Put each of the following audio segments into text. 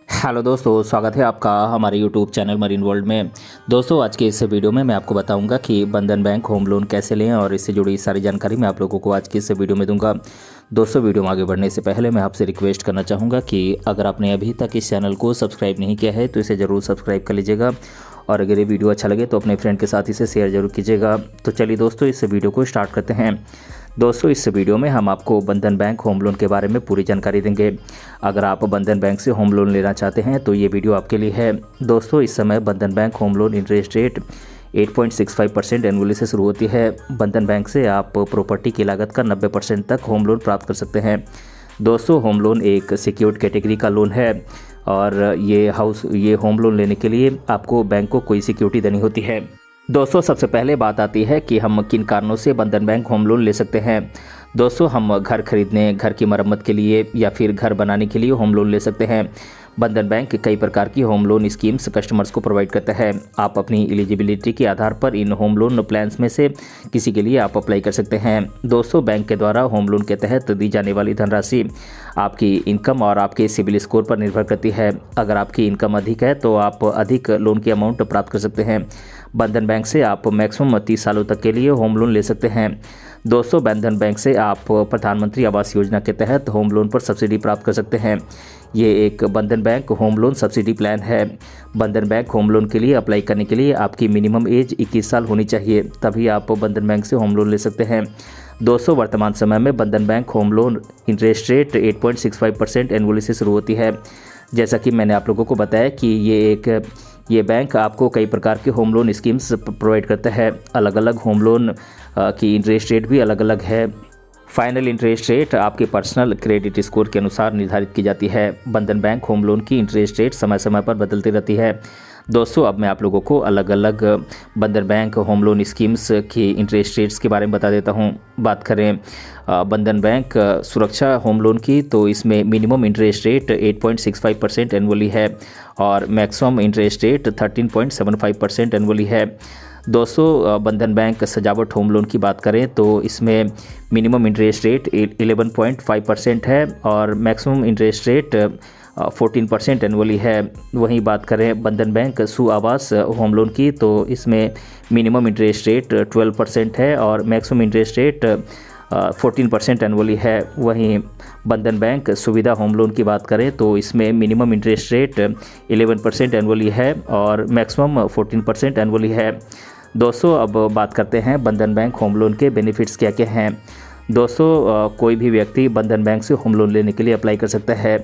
Hello दोस्तों, स्वागत है आपका हमारे यूट्यूब चैनल मरीन वर्ल्ड में। दोस्तों, आज के इस वीडियो में मैं आपको बताऊंगा कि बंधन बैंक होम लोन कैसे लें और इससे जुड़ी सारी जानकारी मैं आप लोगों को आज के इस वीडियो में दूंगा। दोस्तों, वीडियो में आगे बढ़ने से पहले मैं आपसे रिक्वेस्ट करना चाहूँगा कि अगर आपने अभी तक इस चैनल को सब्सक्राइब नहीं किया है तो इसे ज़रूर सब्सक्राइब कर लीजिएगा और अगर ये वीडियो अच्छा लगे तो अपने फ्रेंड के साथ इसे शेयर जरूर कीजिएगा। तो चलिए दोस्तों, इस वीडियो को स्टार्ट करते हैं। दोस्तों, इस वीडियो में हम आपको बंधन बैंक होम लोन के बारे में पूरी जानकारी देंगे। अगर आप बंधन बैंक से होम लोन लेना चाहते हैं तो ये वीडियो आपके लिए है। दोस्तों, इस समय बंधन bank home loan interest rate 8.65% annually से शुरू होती है। बंधन बैंक से आप प्रॉपर्टी की लागत का 90% तक होम लोन प्राप्त कर सकते हैं। दोस्तों, होम लोन एक सिक्योर्ड कैटेगरी का लोन है और ये होम लोन लेने के लिए आपको बैंक को कोई सिक्योरिटी देनी होती है। दोस्तों, सबसे पहले बात आती है कि हम किन कारणों से बंधन बैंक होम लोन ले सकते हैं। दोस्तों, हम घर खरीदने, घर की मरम्मत के लिए या फिर घर बनाने के लिए होम लोन ले सकते हैं। बंधन बैंक कई प्रकार की होम लोन स्कीम्स कस्टमर्स को प्रोवाइड करता है। आप अपनी एलिजिबिलिटी के आधार पर इन होम लोन प्लान्स में से किसी के लिए आप अप्लाई कर सकते हैं। दोस्तों, बैंक के द्वारा होम लोन के तहत दी जाने वाली धनराशि आपकी इनकम और आपके सिबिल स्कोर पर निर्भर करती है। अगर आपकी इनकम अधिक है तो आप अधिक लोन की अमाउंट प्राप्त कर सकते हैं। बंधन बैंक से आप मैक्सिमम 30 सालों तक के लिए होम लोन ले सकते हैं। दोस्तों, बंधन बैंक से आप प्रधानमंत्री आवास योजना के तहत होम लोन पर सब्सिडी प्राप्त कर सकते हैं। ये एक बंधन bank home loan subsidy plan है। बंधन बैंक होम लोन के लिए अप्लाई करने के लिए आपकी मिनिमम एज 21 साल होनी चाहिए, तभी आप बंधन बैंक से होम लोन ले सकते हैं। दोस्तों, वर्तमान समय में बंधन bank home loan interest rate 8.65% annually से शुरू होती है। जैसा कि मैंने आप लोगों को बताया कि ये बैंक आपको कई प्रकार के होम लोन स्कीम्स प्रोवाइड करता है। अलग अलग होम लोन की इंटरेस्ट रेट भी अलग अलग है। फाइनल इंटरेस्ट रेट आपके पर्सनल क्रेडिट स्कोर के अनुसार निर्धारित की जाती है। बंधन बैंक होम लोन की इंटरेस्ट रेट समय समय पर बदलती रहती है। दोस्तों, अब मैं आप लोगों को अलग अलग बंधन बैंक होम लोन स्कीम्स की इंटरेस्ट रेट्स के बारे में बता देता हूं। बात करें बंधन बैंक सुरक्षा होम लोन की, तो इसमें मिनिमम इंटरेस्ट रेट 8.65% एनुअली है और मैक्सिमम इंटरेस्ट रेट 13.75% एनुअली है। दोस्तों, बंधन बैंक सजावट होम लोन की बात करें तो इसमें मिनिमम इंटरेस्ट रेट 11.5% है और मैक्सिमम इंटरेस्ट रेट 14% एनुअली है। वहीं बात करें बंधन बैंक सु आवास होम लोन की, तो इसमें मिनिमम इंटरेस्ट रेट 12% है और मैक्सिमम इंटरेस्ट रेट 14% एनुअली है। वहीं बंधन बैंक सुविधा होम लोन की बात करें तो इसमें मिनिमम इंटरेस्ट रेट 11% एनुअली है और मैक्सिमम 14% एनुअली है। दोस्तों, अब बात करते हैं बंधन बैंक होम लोन के बेनिफिट्स क्या क्या हैं। दोस्तों, कोई भी व्यक्ति बंधन बैंक से होम लोन लेने के लिए अप्लाई कर सकता है।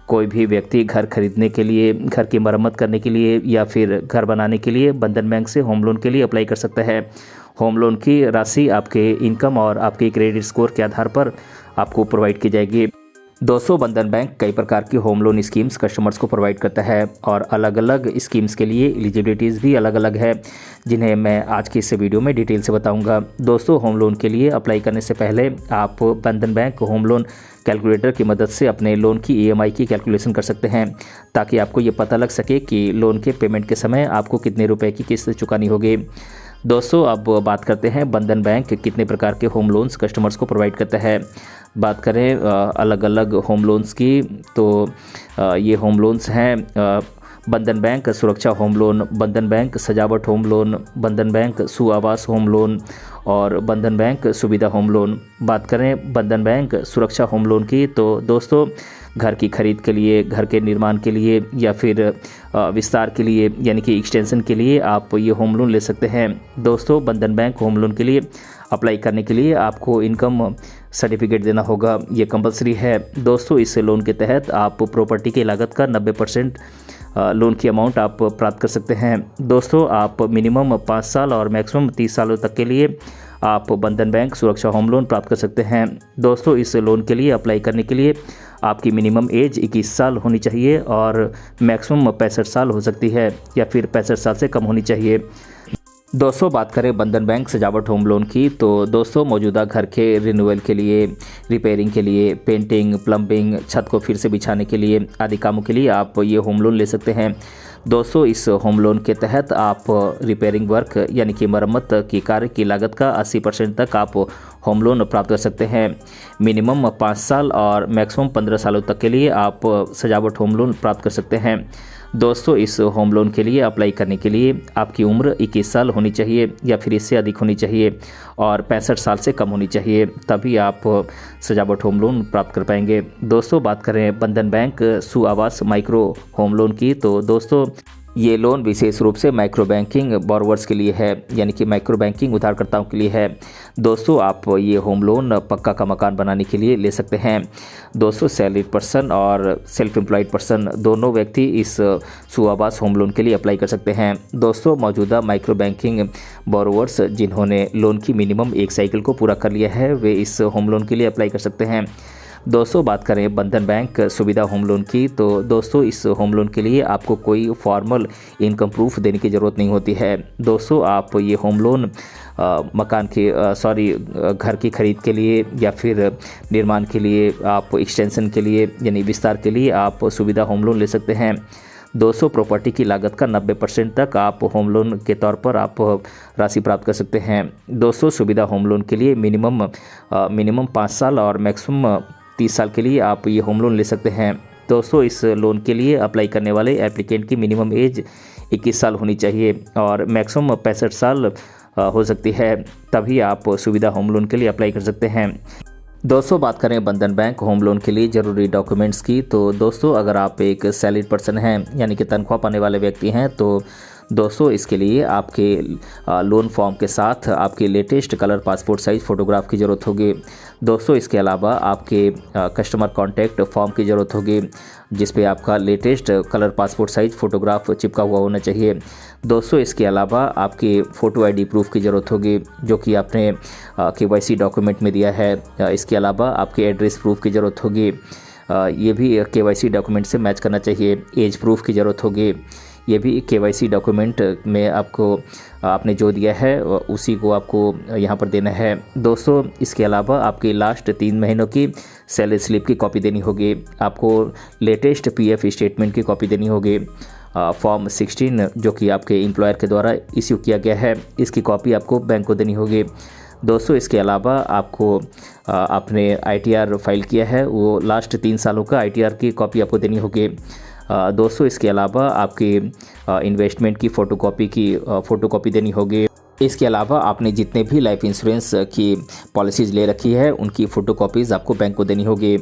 कोई भी व्यक्ति घर खरीदने के लिए, घर की मरम्मत करने के लिए या फिर घर बनाने के लिए बंधन बैंक से होम लोन के लिए अप्लाई कर सकता है। होम लोन की राशि आपके इनकम और आपके क्रेडिट स्कोर के आधार पर आपको प्रोवाइड की जाएगी। दोस्तों, बंधन बैंक कई प्रकार की होम लोन स्कीम्स कस्टमर्स को प्रोवाइड करता है और अलग अलग स्कीम्स के लिए एलिजिबिलिटीज़ भी अलग अलग है, जिन्हें मैं आज की इस वीडियो में डिटेल से बताऊंगा। दोस्तों, होम लोन के लिए अप्लाई करने से पहले आप बंधन बैंक होम लोन कैलकुलेटर की मदद से अपने लोन की EMI की कैलकुलेशन कर सकते हैं, ताकि आपको ये पता लग सके कि लोन के पेमेंट के समय आपको कितने रुपए की किस्त चुकानी होगी। दोस्तों, अब बात करते हैं बंधन बैंक कितने प्रकार के होम लोन्स कस्टमर्स को प्रोवाइड करता है। बात करें अलग अलग होम लोन्स की, तो ये होम लोन्स हैं बंधन बैंक सुरक्षा होम लोन, बंधन बैंक सजावट होम लोन, बंधन बैंक सु आवास होम लोन और बंधन बैंक सुविधा होम लोन। बात करें बंधन बैंक सुरक्षा होम लोन की, तो दोस्तों घर की खरीद के लिए, घर के निर्माण के लिए या फिर विस्तार के लिए यानी कि एक्सटेंशन के लिए आप ये होम लोन ले सकते हैं। दोस्तों, बंधन बैंक होम लोन के लिए अप्लाई करने के लिए आपको इनकम सर्टिफिकेट देना होगा, ये कंपलसरी है। दोस्तों, इस लोन के तहत आप प्रॉपर्टी की लागत का 90% लोन की अमाउंट आप प्राप्त कर सकते हैं। दोस्तों, आप मिनिमम 5 साल और मैक्सिमम 30 सालों तक के लिए आप बंधन बैंक सुरक्षा होम लोन प्राप्त कर सकते हैं। दोस्तों, इस लोन के लिए अप्लाई करने के लिए आपकी मिनिमम एज 21 साल होनी चाहिए और मैक्सिमम 65 साल हो सकती है या फिर 65 साल से कम होनी चाहिए। दोस्तों बात करें बंधन बैंक सजावट होम लोन की, तो दोस्तों मौजूदा घर के रिन्यूअल के लिए, रिपेयरिंग के लिए, पेंटिंग, प्लम्बिंग, छत को फिर से बिछाने के लिए आदि कामों के लिए आप ये होम लोन ले सकते हैं। दोस्तों इस होम लोन के तहत आप रिपेयरिंग वर्क यानी कि मरम्मत की कार्य की लागत का 80% तक आप होम लोन प्राप्त कर सकते हैं। मिनिमम 5 साल और मैक्सिमम 15 सालों तक के लिए आप सजावट होम लोन प्राप्त कर सकते हैं। दोस्तों इस होम लोन के लिए अप्लाई करने के लिए आपकी उम्र 21 साल होनी चाहिए या फिर इससे अधिक होनी चाहिए और 65 साल से कम होनी चाहिए, तभी आप सजावट होम लोन प्राप्त कर पाएंगे। दोस्तों बात करें बंधन बैंक सु आवास माइक्रो होम लोन की, तो दोस्तों ये लोन विशेष रूप से माइक्रो बैंकिंग बोरोवर्स के लिए है, यानी कि माइक्रो बैंकिंग उधारकर्ताओं के लिए है। दोस्तों आप ये होम लोन पक्का का मकान बनाने के लिए ले सकते हैं। दोस्तों सैलरीड पर्सन और सेल्फ एम्प्लॉयड पर्सन दोनों व्यक्ति इस सु आवास होम लोन के लिए अप्लाई कर सकते हैं। दोस्तों मौजूदा माइक्रो बैंकिंग बोरोवर्स जिन्होंने लोन की मिनिमम एक साइकिल को पूरा कर लिया है, वे इस होम लोन के लिए अप्लाई कर सकते हैं। दोस्तों बात करें बंधन बैंक सुविधा होम लोन की, तो दोस्तों इस होम लोन के लिए आपको कोई फॉर्मल इनकम प्रूफ देने की ज़रूरत नहीं होती है। दोस्तों आप ये होम लोन घर की खरीद के लिए या फिर निर्माण के लिए, आप एक्सटेंशन के लिए यानी विस्तार के लिए आप सुविधा होम लोन ले सकते हैं। दोस्तों प्रॉपर्टी की लागत का 90% तक आप होम लोन के तौर पर आप राशि प्राप्त कर सकते हैं। दोस्तों सुविधा होम लोन के लिए मिनिमम 5 साल और मैक्सिमम 30 साल के लिए आप ये होम लोन ले सकते हैं। दोस्तों इस लोन के लिए अप्लाई करने वाले एप्लीकेंट की मिनिमम एज 21 साल होनी चाहिए और मैक्सिमम 65 साल हो सकती है, तभी आप सुविधा होम लोन के लिए अप्लाई कर सकते हैं। दोस्तों बात करें बंधन बैंक होम लोन के लिए ज़रूरी डॉक्यूमेंट्स की, तो दोस्तों अगर आप एक सैलरीड पर्सन हैं यानी कि तनख्वाह पाने वाले व्यक्ति हैं, तो दोस्तों इसके लिए आपके लोन फॉर्म के साथ आपके latest colour passport size photograph की ज़रूरत होगी। दोस्तों इसके अलावा आपके कस्टमर कॉन्टैक्ट फॉर्म की ज़रूरत होगी जिस पे आपका latest colour passport size photograph चिपका हुआ होना चाहिए। दोस्तों इसके अलावा आपके फ़ोटो आईडी प्रूफ की ज़रूरत होगी जो कि आपने KYC डॉक्यूमेंट में दिया है। इसके अलावा आपके एड्रेस प्रूफ की ज़रूरत होगी, ये भी KYC डॉक्यूमेंट से मैच करना चाहिए। एज प्रूफ की ज़रूरत होगी, ये भी KYC डॉक्यूमेंट में आपने जो दिया है उसी को आपको यहाँ पर देना है। दोस्तों इसके अलावा आपकी लास्ट 3 महीनों की सैलरी स्लिप की कॉपी देनी होगी, आपको लेटेस्ट PF स्टेटमेंट की कॉपी देनी होगी। फॉर्म 16 जो कि आपके एम्प्लॉयर के द्वारा इश्यू किया गया है, इसकी कॉपी आपको बैंक को देनी होगी। दोस्तों इसके अलावा आपको आपने ITR फाइल किया है, वो लास्ट 3 सालों का ITR की कॉपी आपको देनी होगी। दोस्तों इसके अलावा आपकी इन्वेस्टमेंट की फ़ोटोकॉपी देनी होगी। इसके अलावा आपने जितने भी लाइफ इंश्योरेंस की पॉलिसीज़ ले रखी है उनकी फ़ोटोकॉपीज़ आपको बैंक को देनी होगी।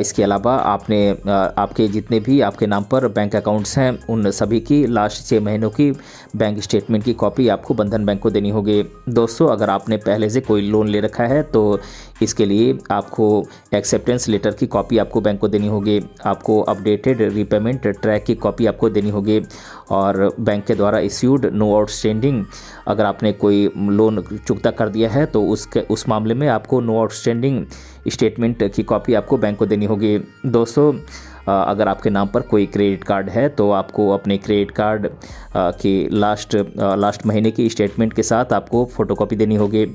इसके अलावा आपके जितने भी आपके नाम पर बैंक अकाउंट्स हैं उन सभी की लास्ट 6 महीनों की बैंक स्टेटमेंट की कॉपी आपको बंधन बैंक को देनी होगी। दोस्तों अगर आपने पहले से कोई लोन ले रखा है तो इसके लिए आपको एक्सेप्टेंस लेटर की कॉपी आपको बैंक को देनी होगी, आपको अपडेटेड रीपेमेंट ट्रैक की कॉपी आपको देनी होगी और बैंक के द्वारा इश्यूड नो आउटस्टैंडिंग, अगर आपने कोई लोन चुकता कर दिया है तो उस मामले में आपको नो आउटस्टैंडिंग स्टेटमेंट की कॉपी आपको बैंक को देनी होगी। दोस्तों अगर आपके नाम पर कोई क्रेडिट कार्ड है तो आपको अपने क्रेडिट कार्ड की लास्ट महीने की स्टेटमेंट के साथ आपको फ़ोटोकॉपी देनी होगी।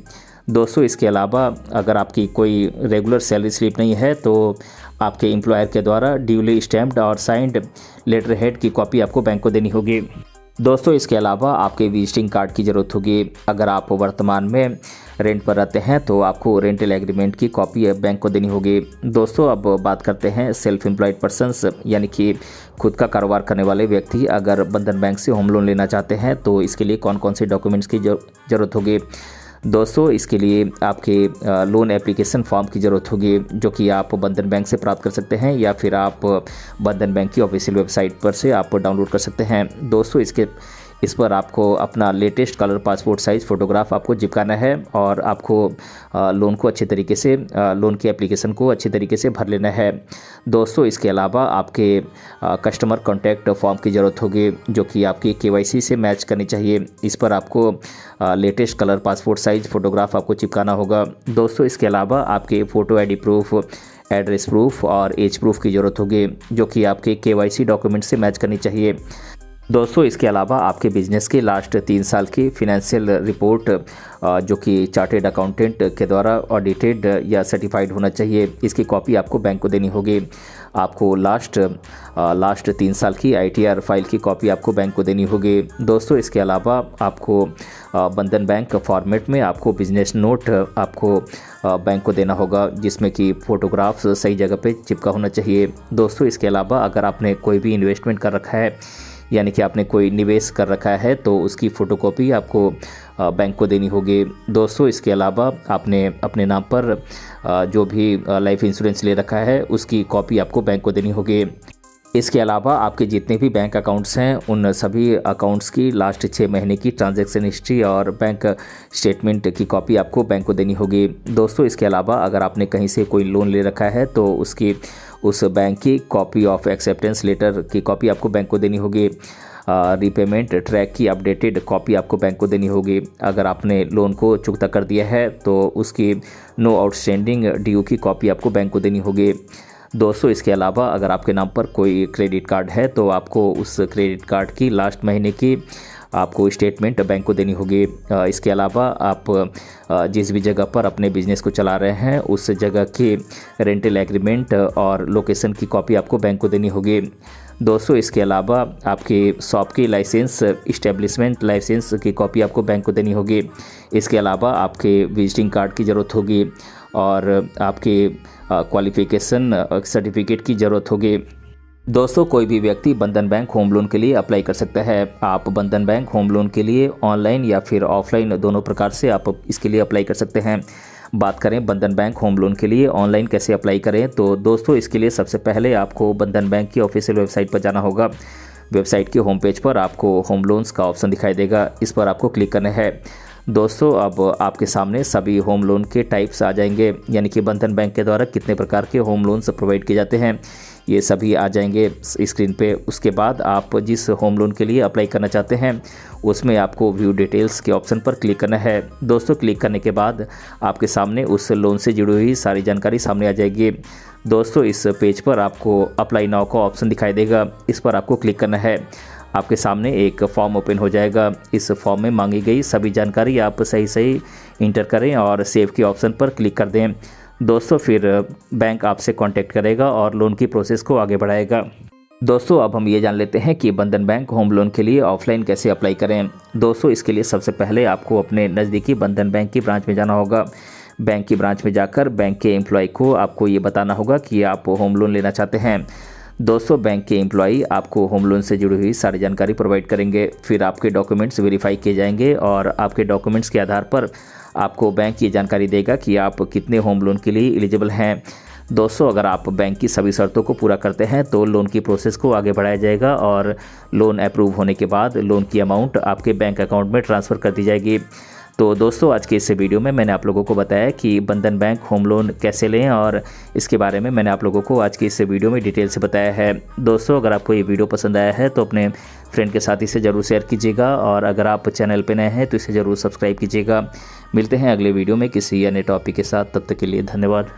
दोस्तों इसके अलावा अगर आपकी कोई रेगुलर सैलरी स्लिप नहीं है तो आपके एम्प्लॉयर के द्वारा ड्यूली स्टैम्प्ड और साइंड लेटर हेड की कॉपी आपको बैंक को देनी होगी। दोस्तों इसके अलावा आपके विजिटिंग कार्ड की ज़रूरत होगी। अगर आप वर्तमान में रेंट पर रहते हैं तो आपको रेंटल एग्रीमेंट की कॉपी बैंक को देनी होगी। दोस्तों अब बात करते हैं सेल्फ एम्प्लॉयड पर्सनस यानी कि खुद का कारोबार करने वाले व्यक्ति अगर बंधन बैंक से होम लोन लेना चाहते हैं तो इसके लिए कौन कौन से डॉक्यूमेंट्स की ज़रूरत होगी। दोस्तों इसके लिए आपके लोन एप्लीकेशन फॉर्म की ज़रूरत होगी जो कि आप बंधन बैंक से प्राप्त कर सकते हैं या फिर आप बंधन बैंक की ऑफिशियल वेबसाइट पर से आप डाउनलोड कर सकते हैं। दोस्तों इस पर आपको अपना latest colour passport size photograph आपको चिपकाना है और आपको लोन की एप्लीकेशन को अच्छे तरीके से भर लेना है। दोस्तों इसके अलावा आपके कस्टमर कॉन्टैक्ट फॉर्म की ज़रूरत होगी जो कि आपकी KYC से मैच करनी चाहिए। इस पर आपको latest colour passport size photograph आपको चिपकाना होगा। दोस्तों इसके अलावा आपके photo ID proof, address proof और एज प्रूफ की ज़रूरत होगी जो कि आपके KYC डॉक्यूमेंट से मैच करनी चाहिए। दोस्तों इसके अलावा आपके बिजनेस के लास्ट 3 साल की फिनेंशियल रिपोर्ट जो कि चार्टेड अकाउंटेंट के द्वारा ऑडिटेड या सर्टिफाइड होना चाहिए, इसकी कॉपी आपको बैंक को देनी होगी। आपको लास्ट 3 साल की ITR फाइल की कॉपी आपको बैंक को देनी होगी। दोस्तों इसके अलावा आपको बंधन बैंक फॉर्मेट में आपको बिजनेस नोट आपको बैंक को देना होगा, जिसमें कि फ़ोटोग्राफ्स सही जगह पे चिपका होना चाहिए। दोस्तों इसके अलावा अगर आपने कोई भी इन्वेस्टमेंट कर रखा है, यानी कि आपने कोई निवेश कर रखा है, तो उसकी फ़ोटोकॉपी आपको बैंक को देनी होगी। दोस्तों इसके अलावा आपने अपने नाम पर जो भी लाइफ इंश्योरेंस ले रखा है, उसकी कॉपी आपको बैंक को देनी होगी। इसके अलावा आपके जितने भी बैंक अकाउंट्स हैं, उन सभी अकाउंट्स की लास्ट 6 महीने की ट्रांजैक्शन हिस्ट्री और बैंक स्टेटमेंट की कॉपी आपको बैंक को देनी होगी। दोस्तों इसके अलावा अगर आपने कहीं से कोई लोन ले रखा है, तो उस बैंक की कॉपी ऑफ एक्सेप्टेंस लेटर की कॉपी आपको बैंक को देनी होगी। रीपेमेंट ट्रैक की अपडेटेड कॉपी आपको बैंक को देनी होगी। अगर आपने लोन को चुकता कर दिया है, तो उसकी नो आउटस्टैंडिंग ड्यू की कॉपी आपको बैंक को देनी होगी। दोस्तों इसके अलावा अगर आपके नाम पर कोई क्रेडिट कार्ड है, तो आपको उस क्रेडिट कार्ड की लास्ट महीने की आपको स्टेटमेंट बैंक को देनी होगी। इसके अलावा आप जिस भी जगह पर अपने बिजनेस को चला रहे हैं, उस जगह की रेंटल एग्रीमेंट और लोकेशन की कॉपी आपको बैंक को देनी होगी। दोस्तों इसके अलावा आपके शॉप की लाइसेंस, इस्टेब्लिशमेंट लाइसेंस की कॉपी आपको बैंक को देनी होगी। इसके अलावा आपके विजिटिंग कार्ड की ज़रूरत होगी और आपके क्वालिफ़िकेशन सर्टिफिकेट की ज़रूरत होगी। दोस्तों कोई भी व्यक्ति बंधन बैंक होम लोन के लिए अप्लाई कर सकता है। आप बंधन बैंक होम लोन के लिए ऑनलाइन या फिर ऑफलाइन दोनों प्रकार से आप इसके लिए अप्लाई कर सकते हैं। बात करें बंधन बैंक होम लोन के लिए ऑनलाइन कैसे अप्लाई करें, तो दोस्तों इसके लिए सबसे पहले आपको बंधन बैंक की ऑफिशियल वेबसाइट पर जाना होगा। वेबसाइट के होम पेज पर आपको होम लोन्स का ऑप्शन दिखाई देगा, इस पर आपको क्लिक करना है। दोस्तों अब आपके सामने सभी होम लोन के टाइप्स आ जाएंगे, यानी कि बंधन बैंक के द्वारा कितने प्रकार के होम लोन्स प्रोवाइड किए जाते हैं, ये सभी आ जाएंगे स्क्रीन पे। उसके बाद आप जिस होम लोन के लिए अप्लाई करना चाहते हैं, उसमें आपको व्यू डिटेल्स के ऑप्शन पर क्लिक करना है। दोस्तों क्लिक करने के बाद आपके सामने उस लोन से जुड़ी हुई सारी जानकारी सामने आ जाएगी। दोस्तों इस पेज पर आपको अप्लाई नाउ का ऑप्शन दिखाई देगा, इस पर आपको क्लिक करना है। आपके सामने एक फॉर्म ओपन हो जाएगा। इस फॉर्म में मांगी गई सभी जानकारी आप सही इंटर करें और सेव के ऑप्शन पर क्लिक कर दें। दोस्तों फिर बैंक आपसे कांटेक्ट करेगा और लोन की प्रोसेस को आगे बढ़ाएगा। दोस्तों अब हम ये जान लेते हैं कि बंधन बैंक होम लोन के लिए ऑफलाइन कैसे अप्लाई करें। दोस्तों इसके लिए सबसे पहले आपको अपने नज़दीकी बंधन बैंक की ब्रांच में जाना होगा। बैंक की ब्रांच में जाकर बैंक के एम्प्लॉय को आपको ये बताना होगा कि आप होम लोन लेना चाहते हैं। दोस्तों बैंक के एम्प्लॉय आपको होम लोन से जुड़ी हुई सारी जानकारी प्रोवाइड करेंगे। फिर आपके डॉक्यूमेंट्स वेरीफाई किए जाएंगे और आपके डॉक्यूमेंट्स के आधार पर आपको बैंक ये जानकारी देगा कि आप कितने होम लोन के लिए एलिजिबल हैं। दोस्तों अगर आप बैंक की सभी शर्तों को पूरा करते हैं, तो लोन की प्रोसेस को आगे बढ़ाया जाएगा और लोन अप्रूव होने के बाद लोन की अमाउंट आपके बैंक अकाउंट में ट्रांसफ़र कर दी जाएगी। तो दोस्तों आज के इस वीडियो में मैंने आप लोगों को बताया कि बंधन बैंक होम लोन कैसे लें, और इसके बारे में मैंने आप लोगों को आज के इस वीडियो में डिटेल से बताया है। दोस्तों अगर आपको ये वीडियो पसंद आया है, तो अपने फ्रेंड के साथ इसे ज़रूर शेयर कीजिएगा, और अगर आप चैनल पर नए हैं तो इसे ज़रूर सब्सक्राइब कीजिएगा। मिलते हैं अगले वीडियो में किसी अन्य टॉपिक के साथ, तब तक के लिए धन्यवाद।